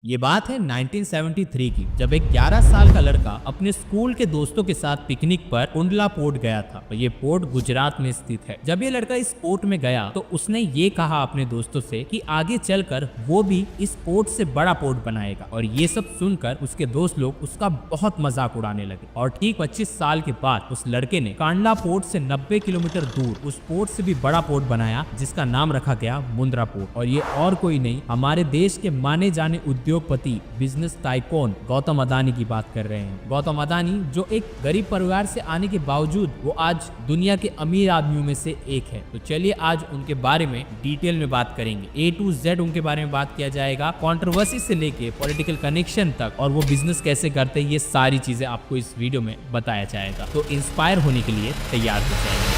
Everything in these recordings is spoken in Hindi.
ये बात है 1973 की, जब एक 11 साल का लड़का अपने स्कूल के दोस्तों के साथ पिकनिक पर कुंडला पोर्ट गया था। और ये पोर्ट गुजरात में स्थित है। जब ये लड़का इस पोर्ट में गया तो उसने ये कहा अपने दोस्तों से कि आगे चलकर वो भी इस पोर्ट से बड़ा पोर्ट बनाएगा। और ये सब सुनकर उसके दोस्त लोग उसका बहुत मजाक उड़ाने लगे। और ठीक 25 साल के बाद उस लड़के ने कांडला पोर्ट से 90 किलोमीटर दूर उस पोर्ट से भी बड़ा पोर्ट बनाया, जिसका नाम रखा गया मुंद्रा पोर्ट। और ये और कोई नहीं, हमारे देश के माने जाने उद्योगपति, बिजनेस टाइकून गौतम अदानी की बात कर रहे हैं। गौतम अदानी जो एक गरीब परिवार से आने के बावजूद वो आज दुनिया के अमीर आदमियों में से एक है। तो चलिए आज उनके बारे में डिटेल में बात करेंगे। A to Z उनके बारे में बात किया जाएगा, कंट्रोवर्सी से लेके पॉलिटिकल कनेक्शन तक, और वो बिजनेस कैसे करते हैं, ये सारी चीजें आपको इस वीडियो में बताया जाएगा। तो इंस्पायर होने के लिए तैयार हो जाएंगे।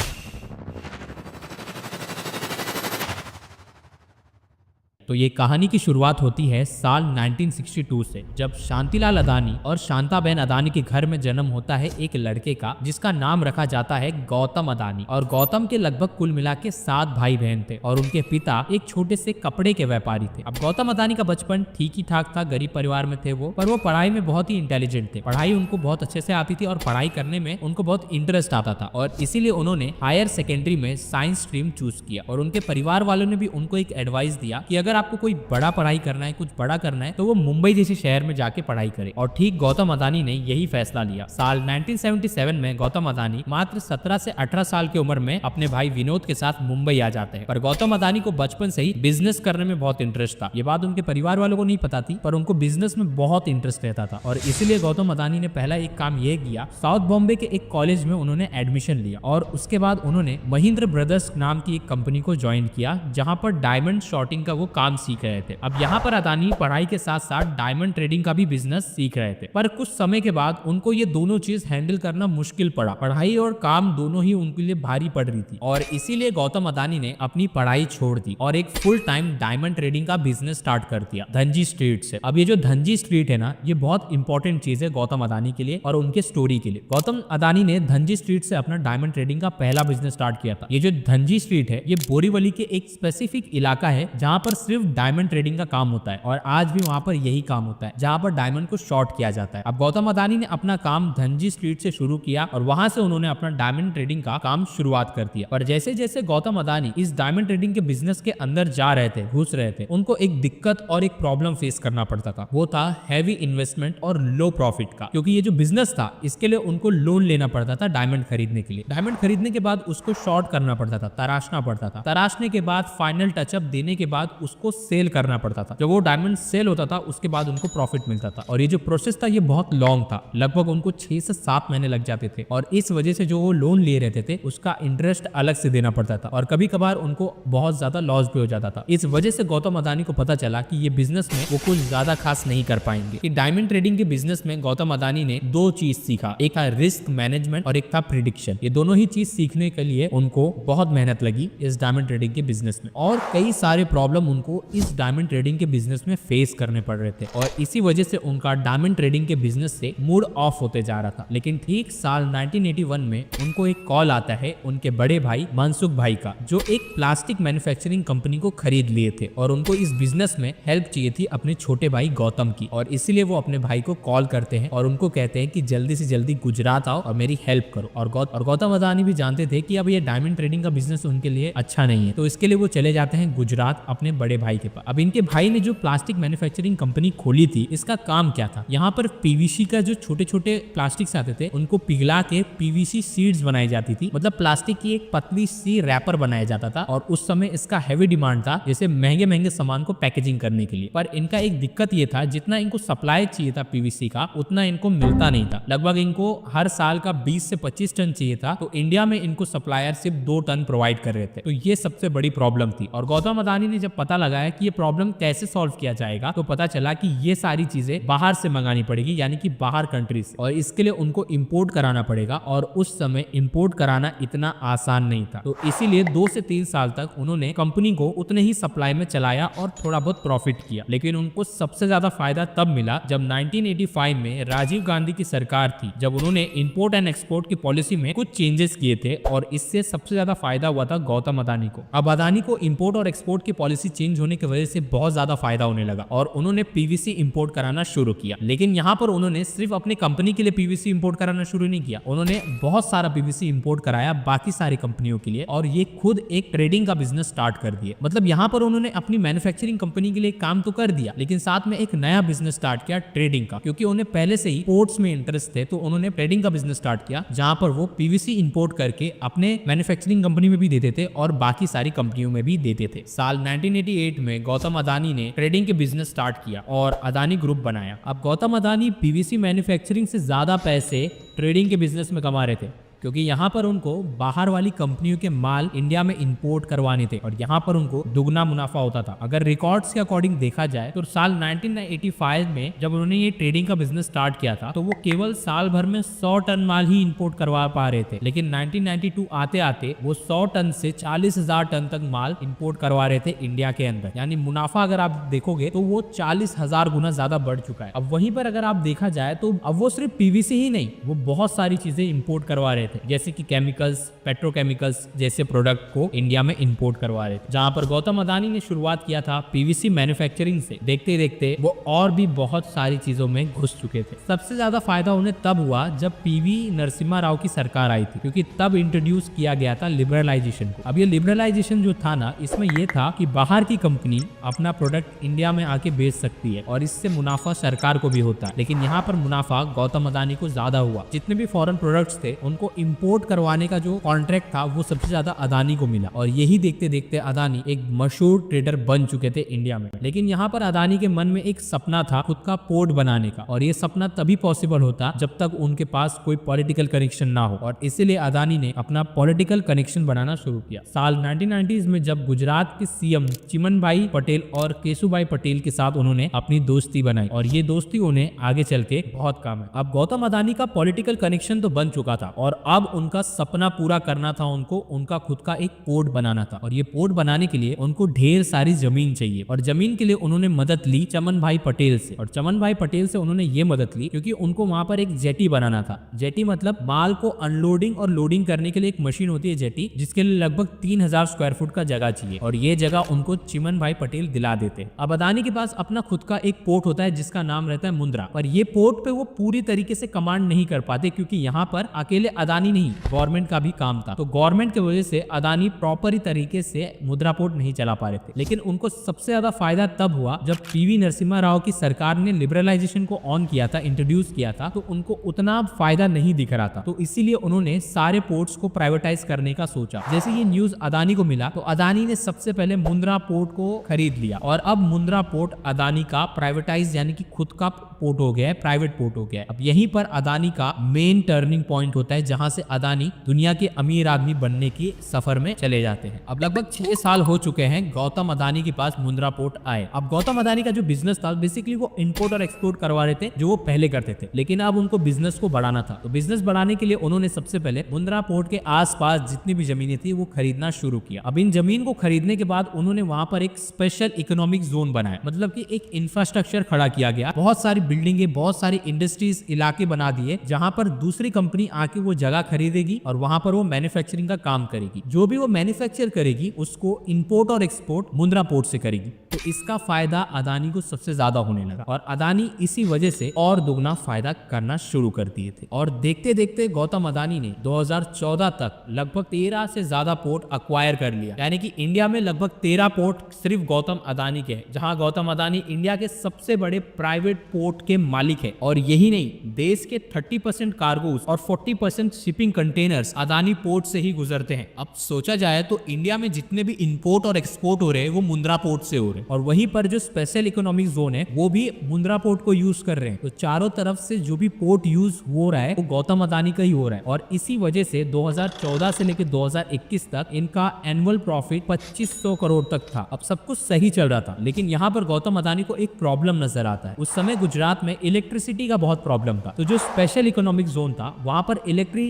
तो ये कहानी की शुरुआत होती है साल 1962 से, जब शांतिलाल अदानी और शांताबेन अदानी के घर में जन्म होता है एक लड़के का, जिसका नाम रखा जाता है गौतम अदानी। और गौतम के लगभग कुल मिला के 7 भाई बहन थे और उनके पिता एक छोटे से कपड़े के व्यापारी थे। अब गौतम अदानी का बचपन ठीक ही ठाक था, गरीब परिवार में थे वो, पर वो पढ़ाई में बहुत ही इंटेलिजेंट थे। पढ़ाई उनको बहुत अच्छे से आती थी और पढ़ाई करने में उनको बहुत इंटरेस्ट आता था। और इसीलिए उन्होंने हायर सेकेंडरी में साइंस स्ट्रीम चूज किया। और उनके परिवार वालों ने भी उनको एक एडवाइस दिया कि अगर आपको कोई बड़ा पढ़ाई करना है, कुछ बड़ा करना है, तो वो मुंबई जैसे शहर में जाके पढ़ाई करे। और ठीक गौतम अदानी ने यही फैसला लिया। साल 1977 में गौतम अदानी मात्र 17 से 18 साल की उम्र में अपने भाई विनोद के साथ मुंबई आ जाते हैं। पर गौतम अदानी को बचपन से ही बिजनेस करने में बहुत इंटरेस्ट था। ये बात उनके परिवार वालों को नहीं पता थी, पर उनको बिजनेस में बहुत इंटरेस्ट रहता था। और इसीलिए गौतम अदानी ने पहला एक काम यह किया, साउथ बॉम्बे के एक कॉलेज में उन्होंने एडमिशन लिया। और उसके बाद उन्होंने महिंद्र ब्रदर्स नाम की एक कंपनी को ज्वाइन किया, जहां पर डायमंड शॉर्टिंग का वो काम सीख रहे थे। अब यहाँ पर अदानी पढ़ाई के साथ साथ डायमंड ट्रेडिंग का भी बिजनेस सीख रहे थे। पर कुछ समय के बाद उनको ये दोनों चीज हैंडल करना मुश्किल पड़ा। पढ़ाई और काम दोनों ही उनके लिए भारी पड़ रही थी। और इसीलिए गौतम अदानी ने अपनी पढ़ाई छोड़ दी और एक फुल टाइम डायमंड ट्रेडिंग का बिजनेस स्टार्ट कर दिया धनजी स्ट्रीट से। अब ये जो धनजी स्ट्रीट है ना, ये बहुत इंपॉर्टेंट चीज है गौतम अदानी के लिए और उनके स्टोरी के लिए। गौतम अदानी ने धनजी स्ट्रीट से अपना डायमंड ट्रेडिंग का पहला बिजनेस स्टार्ट किया था। ये जो धनजी स्ट्रीट है, ये बोरीवली के एक स्पेसिफिक इलाका है जहां पर सिर्फ डायमंड ट्रेडिंग का काम होता है। और आज भी वहां पर यही काम होता है, जहां पर डायमंड को शॉर्ट किया जाता है। अब गौतम अदानी ने अपना काम धनजी स्ट्रीट से शुरू किया और वहां से उन्होंने अपना डायमंड ट्रेडिंग का काम शुरुआत कर दिया। और जैसे जैसे गौतम अदानी इस डायमंड ट्रेडिंग के बिजनेस के अंदर जा रहे थे, घुस रहे थे, उनको एक दिक्कत और एक प्रॉब्लम फेस करना पड़ता था। वो था हैवी इन्वेस्टमेंट और लो प्रॉफिट का। क्योंकि ये जो बिजनेस था, इसके लिए उनको लोन लेना पड़ता था डायमंड खरीदने के लिए। डायमंड खरीदने के बाद उसको शॉर्ट करना पड़ता था, तराशना पड़ता था। तराशने के बाद फाइनल टचअप देने के बाद उसको सेल करना पड़ता था। जब वो डायमंड सेल होता था, उसके बाद उनको प्रॉफिट मिलता था। और ये जो प्रोसेस था, ये बहुत लॉन्ग था, लगभग उनको 6 से 7 महीने लग जाते थे। और इस वजह से जो वो लोन ले रहते थे, उसका इंटरेस्ट अलग से देना पड़ता था और कभी कभार उनको बहुत ज्यादा लॉस भी हो जाता था। इस वजह से गौतम अदानी को पता चला कि ये बिजनेस में वो कुछ ज्यादा खास नहीं कर पाएंगे। कि डायमंड ट्रेडिंग के बिजनेस में गौतम अदानी ने 2 चीज सीखा, एक था रिस्क मैनेजमेंट और एक था प्रिडिक्शन। ये दोनों ही चीज सीखने के लिए उनको बहुत मेहनत लगी इस डायमंड ट्रेडिंग के बिजनेस में। और कई सारे प्रॉब्लम उनको इस डायमंड ट्रेडिंग के बिजनेस में फेस करने पड़ रहे थे। और इसी वजह से उनका डायमंड ट्रेडिंग के बिजनेस से मूड ऑफ होते जा रहा था। लेकिन ठीक साल 1981 में उनको एक कॉल आता है उनके बड़े भाई मनसुख भाई का, जो एक प्लास्टिक मैन्युफैक्चरिंग कंपनी को खरीद लिए थे। और उनको इस बिजनेस में हेल्प चाहिए थी अपने छोटे भाई गौतम की। और इसीलिए वो अपने भाई को कॉल करते हैं और उनको कहते हैं कि जल्दी से जल्दी गुजरात आओ और मेरी हेल्प करो। और गौतम अदानी भी जानते थे कि अब ये डायमंड ट्रेडिंग का बिजनेस उनके लिए अच्छा नहीं है, तो इसके लिए वो चले जाते हैं गुजरात अपने बड़े भाई के पास। अब इनके भाई ने जो प्लास्टिक मैन्युफैक्चरिंग कंपनी खोली थी, इसका काम क्या था, यहाँ पर पीवीसी का जो छोटे छोटे प्लास्टिक्स आते थे, उनको पिघला के पीवीसी सीड्स बनाई जाती थी। मतलब प्लास्टिक की एक पतली सी रैपर बनाया जाता था। और उस समय इसका हैवी डिमांड था, जैसे महंगे महंगे सामान को पैकेजिंग करने के लिए। पर इनका एक दिक्कत ये था, जितना इनको सप्लाई चाहिए था पीवीसी का, उतना इनको मिलता नहीं था। लगभग इनको हर साल का 20 से 25 टन चाहिए था, तो इंडिया में इनको सप्लायर सिर्फ 2 टन प्रोवाइड कर रहे थे। तो ये सबसे बड़ी प्रॉब्लम थी। और गौतम अदानी ने जब पता लगाया कि ये प्रॉब्लम कैसे सॉल्व किया जाएगा, तो पता चला कि ये सारी चीजें बाहर से मंगानी पड़ेगी, यानी कि बाहर कंट्री से। और इसके लिए उनको इंपोर्ट कराना पड़ेगा। और उस समय इंपोर्ट कराना इतना आसान नहीं था। तो इसीलिए 2 से 3 साल तक उन्होंने कंपनी को उतने ही सप्लाई में चलाया और थोड़ा बहुत प्रॉफिट किया। लेकिन उनको सबसे ज्यादा फायदा तब मिला जब 1985 में राजीव गांधी की सरकार थी, जब उन्होंने इंपोर्ट एंड एक्सपोर्ट की पॉलिसी में कुछ चेंजेस किए थे। और इससे सबसे ज्यादा फायदा हुआ था गौतम अदानी को। अब अदानी को इंपोर्ट और एक्सपोर्ट की पॉलिसी चेंज होने की वजह से बहुत ज्यादा फायदा होने लगा और उन्होंने पीवीसी इंपोर्ट कराना शुरू किया। लेकिन यहाँ पर उन्होंने सिर्फ अपनी कंपनी के लिए पीवीसी इंपोर्ट कराना शुरू नहीं किया, उन्होंने बहुत सारा पीवीसी इंपोर्ट कराया बाकी सारी कंपनियों के लिए और ये खुद एक ट्रेडिंग का बिजनेस स्टार्ट कर दिया। मतलब यहाँ पर उन्होंने अपनी मैन्युफैक्चरिंग कंपनी के लिए काम तो कर दिया, लेकिन साथ में एक नया बिजनेस स्टार्ट किया ट्रेडिंग का, क्योंकि उन्हें पहले से ही पोर्ट्स में इंटरेस्ट थे। तो उन्होंने ट्रेडिंग का बिजनेस स्टार्ट किया जहां पर वो पीवीसी इंपोर्ट करके अपने मैन्युफैक्चरिंग कंपनी में भी देते थे और बाकी सारी कंपनियों में भी देते थे। साल 1988 में गौतम अदानी ने ट्रेडिंग के बिजनेस स्टार्ट किया और अदानी ग्रुप बनाया। अब गौतम अदानी पीवीसी मैन्युफैक्चरिंग से ज्यादा पैसे ट्रेडिंग के बिजनेस में कमा रहे थे, क्योंकि यहाँ पर उनको बाहर वाली कंपनियों के माल इंडिया में इंपोर्ट करवाने थे और यहाँ पर उनको दुगना मुनाफा होता था। अगर रिकॉर्ड्स के अकॉर्डिंग देखा जाए तो साल 1985 में जब उन्होंने ये ट्रेडिंग का बिजनेस स्टार्ट किया था तो वो केवल साल भर में 100 टन माल ही इंपोर्ट करवा पा रहे थे, लेकिन 1992 आते आते वो 100 टन से 40,000 टन तक माल इंपोर्ट करवा रहे थे इंडिया के अंदर। यानी मुनाफा अगर आप देखोगे तो वो 40,000 गुना ज्यादा बढ़ चुका है। अब वहीं पर अगर आप देखा जाए तो अब वो सिर्फ पीवीसी ही नहीं, वो बहुत सारी चीजें इंपोर्ट करवा रहे थे, जैसे कि केमिकल्स, पेट्रोकेमिकल्स जैसे प्रोडक्ट को इंडिया में इंपोर्ट करवा रहे थे। जहां पर गौतम अदानी ने शुरुआत किया था पीवीसी मैन्युफैक्चरिंग से, देखते देखते वो और भी बहुत सारी चीजों में घुस चुके थे। सबसे ज्यादा फायदा उन्हें तब हुआ जब पीवी नरसिम्हा राव की सरकार आई थी, क्योंकि तब इंट्रोड्यूस किया गया था लिबरलाइजेशन को। अब ये लिबरलाइजेशन जो था ना, इसमें यह था कि बाहर की कंपनी अपना प्रोडक्ट इंडिया में आके बेच सकती है और इससे मुनाफा सरकार को भी होता है, लेकिन यहाँ पर मुनाफा गौतम अदानी को ज्यादा हुआ। जितने भी फॉरेन प्रोडक्ट्स थे उनको इंपोर्ट करवाने का जो कॉन्ट्रैक्ट था वो सबसे ज्यादा अदानी को मिला और यही देखते देखते अदानी एक मशहूर ट्रेडर बन चुके थे इंडिया में। लेकिन यहाँ पर अदानी के मन में एक सपना था खुद का पोर्ट बनाने का, और ये सपना तभी पॉसिबल होता जब तक उनके पास कोई पॉलिटिकल कनेक्शन ना हो, और इसीलिए अदानी ने अपना पॉलिटिकल कनेक्शन बनाना शुरू किया। साल 1990s में जब गुजरात के सीएम चिमनभाई पटेल और केशुभाई पटेल के साथ उन्होंने अपनी दोस्ती बनाई और ये दोस्ती उन्हें आगे चल के बहुत काम है। अब गौतम अदानी का पॉलिटिकल कनेक्शन तो बन चुका था और अब उनका सपना पूरा करना था उनको, उनका खुद का एक पोर्ट बनाना था, और ये पोर्ट बनाने के लिए उनको ढेर सारी जमीन चाहिए और जमीन के लिए उन्होंने मदद ली चमन भाई पटेल से। और चमन भाई पटेल से उन्होंने ये मदद ली क्योंकि उनको वहां पर एक जेटी बनाना था। जेटी मतलब माल को अनलोडिंग और लोडिंग करने के लिए एक मशीन होती है जेटी, जिसके लिए लगभग 3000 स्क्वायर फुट का जगह चाहिए और ये जगह उनको चिमन भाई पटेल दिला देते। अब अदानी के पास अपना खुद का एक पोर्ट होता है जिसका नाम रहता है मुंद्रा, पर ये पोर्ट पे वो पूरी तरीके से कमांड नहीं कर पाते क्योंकि यहाँ पर अकेले अदानी नहीं, गवर्नमेंट का भी काम था। तो गवर्नमेंट की वजह से अदानी प्रॉपर तरीके से मुद्रा पोर्ट नहीं चला पा रहे थे। लेकिन उनको सबसे ज्यादा फायदा तब हुआ जब पीवी नरसिम्हा राव की सरकार ने लिबरलाइजेशन को ऑन किया था, इंट्रोड्यूस किया था, तो उनको उतना फायदा नहीं दिख रहा था। तो इसीलिए उन्होंने सारे पोर्ट्स को प्राइवेटाइज करने का सोचा। जैसे ये न्यूज अदानी को मिला तो अदानी ने सबसे पहले मुंद्रा पोर्ट को खरीद लिया और अब मुंद्रा पोर्ट अदानी का प्राइवेटाइज यानी कि खुद का पोर्ट हो गया है, प्राइवेट पोर्ट हो गया है। अब यहीं पर अदानी का मेन टर्निंग पॉइंट होता है जहां से अदानी दुनिया के अमीर आदमी बनने की सफर में चले जाते हैं। अब लगभग 6 साल हो चुके हैं गौतम अदानी के पास मुंद्रा पोर्ट आए। अब गौतम अदानी का जो बिजनेस था बेसिकली वो इंपोर्ट और एक्सपोर्ट करवा रहे थे जो वो पहले करते थे, लेकिन अब उनको बिजनेस को बढ़ाना था। तो बिजनेस बढ़ाने के लिए उन्होंने सबसे पहले मुंद्रा पोर्ट के आसपास जितनी भी जमीनें थी वो खरीदना शुरू किया। अब इन जमीन को खरीदने के बाद उन्होंने वहां पर एक स्पेशल इकोनॉमिक जोन बनाया, मतलब कि एक इंफ्रास्ट्रक्चर खड़ा किया गया, बहुत सारी बिल्डिंगे, बहुत सारी इंडस्ट्रीज इलाके बना दिए जहां पर दूसरी कंपनी आके वो जगह खरीदेगी और वहां पर वो मैन्युफैक्चरिंग का काम करेगी। जो भी वो मैन्युफैक्चर करेगी उसको इंपोर्ट और एक्सपोर्ट मुंद्रा पोर्ट से करेगी। तो इसका फायदा अदानी को सबसे ज्यादा होने लगा और अदानी इसी वजह से और दुगना फायदा करना शुरू कर दिए थे। और देखते देखते गौतम अदानी ने 2014 तक लगभग 13 से ज्यादा पोर्ट अक्वायर कर लिया, यानी कि इंडिया में लगभग 13 पोर्ट सिर्फ गौतम अदानी के हैं, जहां गौतम अदानी इंडिया के सबसे बड़े प्राइवेट पोर्ट के मालिक है। और यही नहीं, देश के 30% कार्गोज और 40% शिपिंग कंटेनर्स अदानी पोर्ट से ही गुजरते हैं। अब सोचा जाए तो इंडिया में जितने भी इंपोर्ट और एक्सपोर्ट हो रहे हैं वो मुंद्रा पोर्ट से हो रहे हैं, और वहीं पर जो स्पेशल इकोनॉमिक जोन है वो भी मुंद्रा पोर्ट को यूज कर रहे हैं। तो चारों तरफ से जो भी पोर्ट यूज हो रहा है वो गौतम अदानी का ही हो रहा है। और इसी वजह से 2014 से लेकर 2021 तक इनका एनुअल प्रॉफिट 2500 करोड़ तक था। अब सब कुछ सही चल रहा था, लेकिन यहाँ पर गौतम अदानी को एक प्रॉब्लम नजर आता है। उस समय गुजरात में इलेक्ट्रिसिटी का बहुत प्रॉब्लम था, तो जो स्पेशल इकोनॉमिक जोन था वहां पर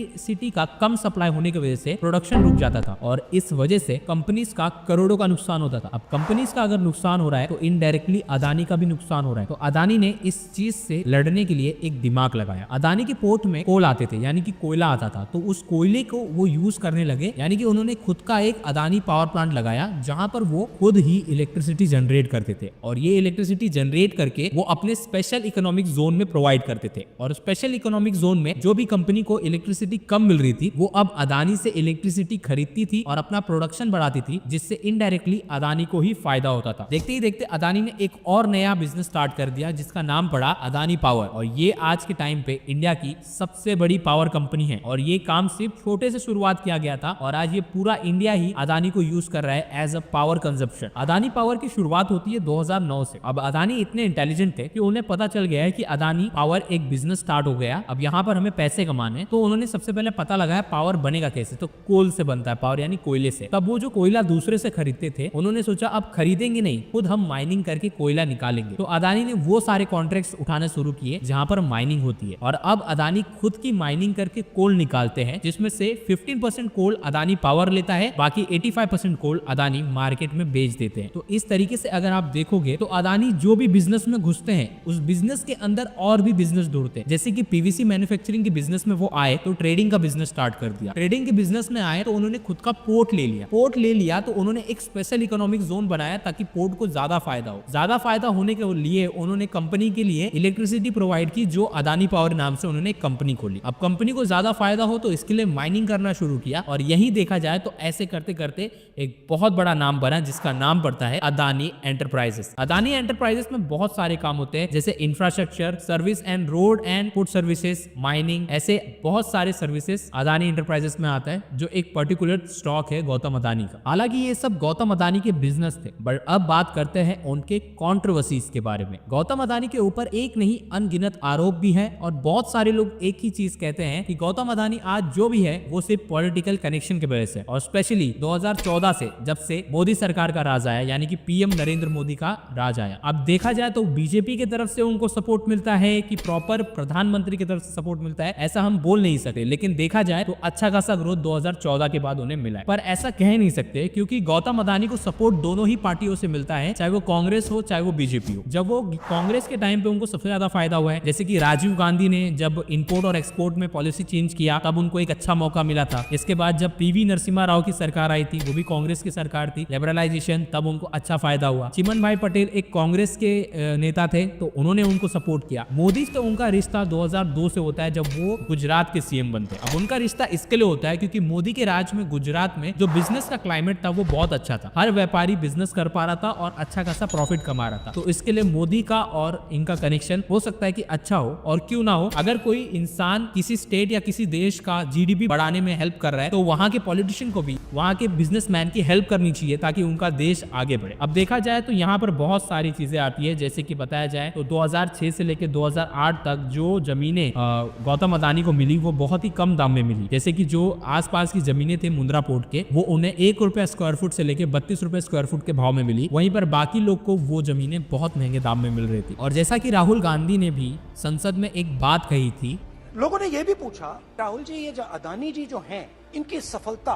इलेक्ट्रिसिटी का कम सप्लाई होने की वजह से प्रोडक्शन रुक जाता था और इस वजह से कंपनीज का करोड़ों का नुकसान होता था। अब कंपनीज का अगर नुकसान हो रहा है तो इनडायरेक्टली अदानी का भी नुकसान हो रहा है। तो अदानी ने इस चीज से लड़ने के लिए एक दिमाग लगाया। अदानी के पोर्ट में कोल आते थे, यानी कि कोयला आता था, तो उस कोयले को वो यूज करने लगे, यानी कि उन्होंने खुद का एक अदानी पावर प्लांट लगाया जहां पर वो खुद ही इलेक्ट्रिसिटी जनरेट करते थे और ये इलेक्ट्रिसिटी जनरेट करके वो अपने स्पेशल इकोनॉमिक जोन में प्रोवाइड करते थे। और स्पेशल इकोनॉमिक जोन में जो भी कंपनी को इलेक्ट्रिसिटी कम मिल रही थी वो अब अदानी से इलेक्ट्रिसिटी खरीदती थी और अपना प्रोडक्शन बढ़ाती थी, जिससे इनडायरेक्टली अदानी को ही फायदा होता था। देखते ही देखते अदानी ने एक और नया बिजनेस स्टार्ट कर दिया जिसका नाम पड़ा अदानी पावर, और ये आज के टाइम पे इंडिया की सबसे बड़ी पावर कंपनी है। और ये काम सिर्फ छोटे से शुरुआत किया गया था और आज ये पूरा इंडिया ही अदानी को यूज कर रहा है as a power consumption. Adani power की शुरुआत होती है 2009 से। अब अदानी इतने इंटेलिजेंट थे कि उन्हें पता चल गया है कि अदानी पावर एक बिजनेस स्टार्ट हो गया, अब यहाँ पर हमें पैसे कमाने। तो उन्होंने सबसे पहले पता लगाया पावर बनेगा कैसे, तो कोल से बनता है पावर, यानी कोयले से। तब वो जो कोयला दूसरे से खरीदते थे उन्होंने सोचा अब खरीदेंगे नहीं, खुद हम माइनिंग करके कोयला निकालेंगे। तो अदानी ने वो सारे कॉन्ट्रैक्ट्स उठाने शुरू किए जहां पर माइनिंग होती है और अब अदानी खुद की माइनिंग करके कोल निकालते हैं, जिसमें से 15% कोल अदानी पावर लेता है, बाकी 85% कोल अदानी मार्केट में बेच देते हैं। तो इस तरीके से अगर आप देखोगे तो अदानी जो भी बिजनेस में घुसते हैं उस बिजनेस के अंदर और भी बिजनेस ढूंढते हैं। जैसे कि पीवीसी मैन्युफैक्चरिंग के बिजनेस में वो आए तो ट्रेडिंग का बिजनेस स्टार्ट कर दिया। ट्रेडिंग के बिजनेस में आए तो उन्होंने खुद का पोर्ट ले लिया। पोर्ट ले लिया तो उन्होंने एक स्पेशल इकोनॉमिक जोन बनाया ताकि पोर्ट को ज्यादा फायदा हो। ज्यादा फायदा होने के लिए उन्होंने कंपनी के लिए इलेक्ट्रिसिटी प्रोवाइड की, जो अदानी पावर नाम से उन्होंने एक कंपनी खोली। अब कंपनी को ज्यादा फायदा हो तो इसके लिए माइनिंग करना शुरू किया और यही देखा जाए तो ऐसे करते करते एक बहुत बड़ा नाम बना जिसका नाम पड़ता है अदानी एंटरप्राइजेस। अदानी एंटरप्राइजेस में बहुत सारे काम होते हैं जैसे infrastructure service and road and food services, mining, ऐसे बहुत सारे सर्विसेज अदानी एंटरप्राइजेस में आता है, जो एक पर्टिकुलर स्टॉक है गौतम अदानी का। हालांकि ये सब गौतम अदानी के बिजनेस थे, बट अब बात करते हैं उनके कंट्रोवर्सीज के बारे में। गौतम अदानी के ऊपर एक नहीं अनगिनत आरोप भी है और बहुत सारे लोग एक ही चीज कहते हैं कि गौतम अदानी आज जो भी है वो सिर्फ पॉलिटिकल कनेक्शन की वजह से, और स्पेशली 2014 से जब से मोदी सरकार का राज आया, यानी कि पीएम नरेंद्र मोदी का राज आया। अब देखा जाए तो बीजेपी की तरफ से उनको सपोर्ट मिलता है कि प्रॉपर प्रधानमंत्री की तरफ से सपोर्ट मिलता है, ऐसा हम बोल नहीं सकते, लेकिन देखा जाए तो अच्छा खासा ग्रोथ 2014 के बाद उन्हें मिला है। पर ऐसा कह नहीं सकते क्योंकि गौतम अदानी को सपोर्ट दोनों ही पार्टियों से मिलता है, चाहे वो कांग्रेस हो चाहे वो बीजेपी हो। जब वो कांग्रेस के टाइम पे उनको सबसे ज्यादा फायदा हुआ है, जैसे कि राजीव गांधी ने जब इंपोर्ट और एक्सपोर्ट में पॉलिसी चेंज किया तब उनको एक अच्छा मौका मिला था। इसके बाद जब पीवी नरसिम्हा राव की सरकार आई थी, वो भी कांग्रेस की सरकार थी, लिबरलाइजेशन, तब उनको अच्छा फायदा हुआ। चिमन भाई पटेल एक कांग्रेस के नेता थे तो उन्होंने उनको सपोर्ट किया। मोदी से उनका रिश्ता 2002 से होता है जब वो गुजरात के सीएम बनते हैं। अब उनका रिश्ता इसके लिए होता है क्योंकि मोदी के राज में गुजरात में जो बिजनेस का क्लाइमेट था वो बहुत अच्छा था, हर व्यापारी बिजनेस कर पा रहा था और अच्छा खासा प्रॉफिट कमा रहा था। तो इसके लिए मोदी का और इनका कनेक्शन हो सकता है कि अच्छा हो, और क्यों ना हो। अगर कोई इंसान किसी स्टेट या किसी देश का जीडीपी बढ़ाने में हेल्प कर रहा है तो वहां के पॉलिटिशियन को भी वहां के बिजनेसमैन की हेल्प करनी चाहिए ताकि उनका देश आगे बढ़े। अब देखा जाए तो यहाँ पर बहुत सारी चीजें आती है, जैसे कि बताया जाए तो 2006 से लेकर 2008 तक जो जमीनें गौतम अदानी को मिली वो बहुत ही कम दाम में मिली। जैसे कि जो आसपास की जमीनें थे मुंद्रा पोर्ट के, वो उन्हें 1 रुपया स्क्वायर फुट से लेकर 32 रुपए स्क्वायर फुट के भाव में मिली, वहीं पर बाकी लोग को वो जमीनें बहुत महंगे दाम में मिल रही थी। और जैसा कि राहुल गांधी ने भी संसद में एक बात कही थी, लोगों ने यह भी पूछा राहुल जी ये जो अदानी जी जो हैं इनकी सफलता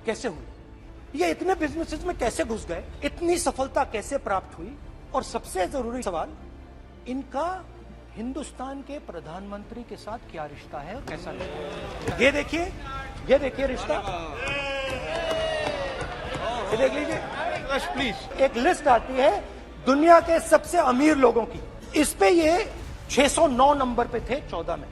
कैसे हुई, ये इतने बिजनेसेस में कैसे घुस गए, इतनी सफलता कैसे प्राप्त हुई, और सबसे जरूरी सवाल इनका हिंदुस्तान के प्रधानमंत्री के साथ क्या रिश्ता है और कैसा रिश्ता है। ये देखिए रिश्ता, ये देख लीजिए प्लीज। एक लिस्ट आती है दुनिया के सबसे अमीर लोगों की, इस पे ये 609 नंबर पे थे 14 में,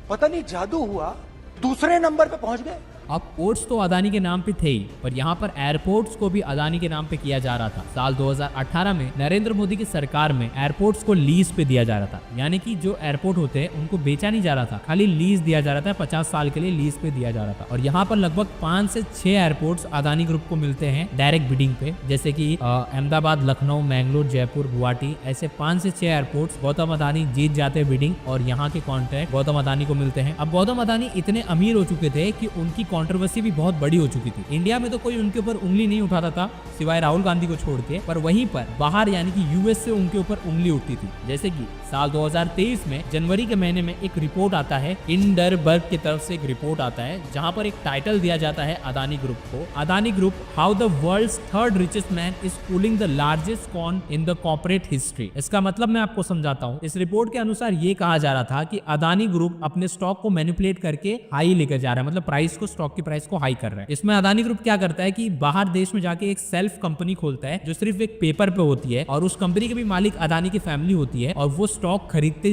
पता नहीं जादू हुआ दूसरे नंबर पे पहुंच गए। अब पोर्ट्स तो अदानी के नाम पे थे ही, पर यहाँ पर एयरपोर्ट्स को भी अदानी के नाम पे किया जा रहा था। साल 2018 में नरेंद्र मोदी की सरकार में एयरपोर्ट्स को लीज पे दिया जा रहा था, यानी कि जो एयरपोर्ट होते हैं उनको बेचा नहीं जा रहा था, खाली लीज दिया जा रहा था, 50 साल के लिए लीज पे दिया जा रहा था। और यहाँ पर लगभग 5 से 6 एयरपोर्ट्स अदानी ग्रुप को मिलते हैं डायरेक्ट बिडिंग पे, जैसे कि अहमदाबाद, लखनऊ, मैंगलोर, जयपुर, गुवाहाटी, ऐसे 5 से 6 एयरपोर्ट्स गौतम अदानी जीत जाते बिडिंग और यहाँ के कॉन्ट्रैक्ट गौतम अदानी को मिलते हैं। अब गौतम अदानी इतने अमीर हो चुके थे कि उनकी कंट्रोवर्सी भी बहुत बड़ी हो चुकी थी। इंडिया में तो कोई उनके ऊपर उंगली नहीं उठाता था सिवाय राहुल गांधी को छोड़ के, पर वहीं पर बाहर यानी कि यूएस से उनके ऊपर उंगली उठती थी। जैसे कि साल 2023 में जनवरी के महीने में एक रिपोर्ट आता है, इंडरबर्ग की तरफ से एक रिपोर्ट आता है जहां पर एक टाइटल दिया जाता है अदानी ग्रुप को, Adani group how the world's third richest man is pulling the largest con in the corporate history. इसका मतलब मैं आपको समझाता हूं। इस रिपोर्ट के अनुसार ये कहा जा रहा था कि अदानी ग्रुप अपने स्टॉक को मैनिपुलेट करके हाई लेकर जा रहा है, मतलब प्राइस को, स्टॉक की प्राइस को हाई कर रहा है। इसमें अदानी ग्रुप क्या करता है कि बाहर देश में जाके एक सेल्फ कंपनी खोलता है जो सिर्फ एक पेपर पे होती है, और उस कंपनी के भी मालिक अदानी की फैमिली होती है, और वो स्टॉक खरीदते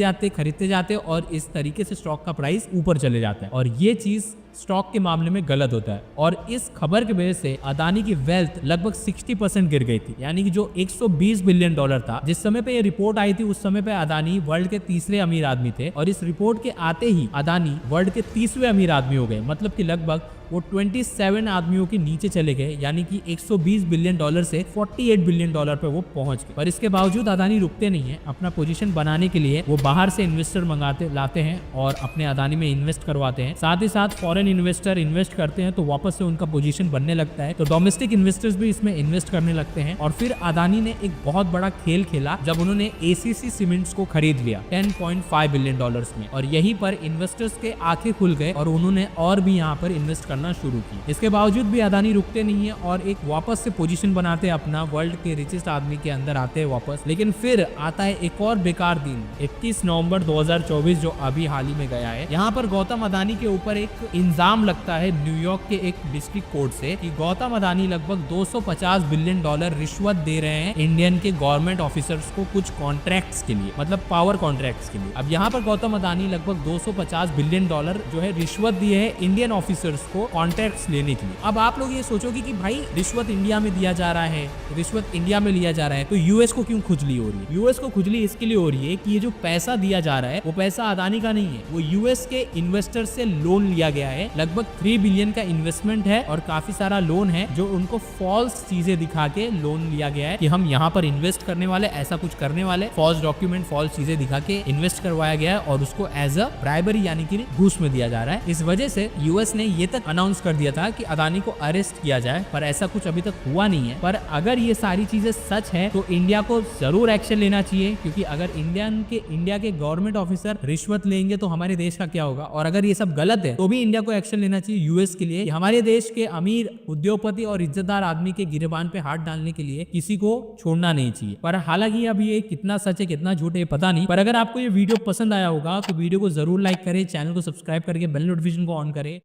जाते और इस तरीके से स्टॉक का प्राइस ऊपर चले जाता है। और ये चीज स्टॉक के मामले में गलत होता है, और इस खबर की वजह से अदानी की वेल्थ लगभग 60% गिर गई थी। यानी कि जो 120 बिलियन डॉलर था, जिस समय पे ये रिपोर्ट आई थी उस समय पे अदानी वर्ल्ड के तीसरे अमीर आदमी थे, और इस रिपोर्ट के आते ही अदानी वर्ल्ड के 30वें अमीर आदमी हो गए। मतलब कि लगभग वो 27 आदमियों के नीचे चले गए, यानी कि 120 बिलियन डॉलर से 48 बिलियन डॉलर पे वो पहुंच गए। पर इसके बावजूद अदानी रुकते नहीं है। अपना पोजीशन बनाने के लिए वो बाहर से इन्वेस्टर लाते हैं और अपने अदानी में इन्वेस्ट करवाते हैं। साथ ही साथ फॉरेन इन्वेस्टर इन्वेस्ट करते हैं तो वापस से उनका पोजीशन बनने लगता है, तो डोमेस्टिक इन्वेस्टर्स भी इसमें इन्वेस्ट करने लगते हैं। और फिर अदानी ने एक बहुत बड़ा खेल खेला जब उन्होंने एसीसी सीमेंट्स को खरीद लिया 10.5 बिलियन डॉलर्स में, और यहीं पर इन्वेस्टर्स के आंखें खुल गए और उन्होंने और भी यहाँ पर इन्वेस्ट करना शुरू की। इसके बावजूद भी अदानी रुकते नहीं है और एक वापस से पोजीशन बनाते हैं अपना, वर्ल्ड के रिचेस्ट आदमी के अंदर आते हैं वापस। लेकिन फिर आता है एक और बेकार दिन, 21 नवंबर 2024 जो अभी हाल ही में गया है। यहाँ पर गौतम अदानी के ऊपर एक इल्जाम लगता है न्यूयॉर्क के एक डिस्ट्रिक्ट कोर्ट से कि गौतम अदानी लगभग 250 बिलियन डॉलर रिश्वत दे रहे हैं इंडियन के गवर्नमेंट ऑफिसर्स को कुछ कॉन्ट्रैक्ट्स के लिए, मतलब पावर कॉन्ट्रैक्ट्स के लिए। अब यहाँ पर गौतम अदानी लगभग 250 बिलियन डॉलर जो है रिश्वत दिए है इंडियन ऑफिसर्स को कॉन्ट्रैक्ट्स लेने के लिए। अब आप लोग ये सोचोगे कि भाई रिश्वत इंडिया में दिया जा रहा है, रिश्वत इंडिया में लिया जा रहा है, तो यूएस को क्यों खुजली हो रही है? यूएस को खुजली इसके लिए हो रही है कि ये जो पैसा दिया जा रहा है वो पैसा अदानी का नहीं है, वो यूएस के इन्वेस्टर से लोन लिया गया है। लगभग 3 बिलियन का इन्वेस्टमेंट है और काफी सारा लोन है जो उनको फॉल्स चीजें दिखा के लोन लिया गया है कि हम यहाँ पर इन्वेस्ट करने वाले, ऐसा कुछ करने वाले, फॉल्स डॉक्यूमेंट, फॉल्स चीजें दिखा के इन्वेस्ट करवाया गया है और उसको एज अ ब्राइबरी यानी कि घूस में दिया जा रहा है। इस वजह से यूएस ने ये तक अनाउंस कर दिया था कि अदानी को अरेस्ट किया जाए, पर ऐसा कुछ अभी तक हुआ नहीं है। पर अगर ये सारी चीजें सच है तो इंडिया को जरूर एक्शन लेना चाहिए, क्योंकि अगर इंडिया के गवर्नमेंट ऑफिसर रिश्वत लेंगे तो हमारे देश का क्या होगा। और अगर ये सब गलत है तो भी इंडिया को एक्शन लेना चाहिए यूएस के लिए, हमारे देश के अमीर उद्योगपति और इज्जतदार आदमी के गिरेबान पे हाथ डालने के लिए किसी को छोड़ना नहीं चाहिए। पर हालांकि अब ये कितना सच है कितना झूठ है पता नहीं, पर अगर आपको ये वीडियो पसंद आया होगा तो वीडियो को जरूर लाइक करें, चैनल को सब्सक्राइब करके बेल नोटिफिकेशन को ऑन करें।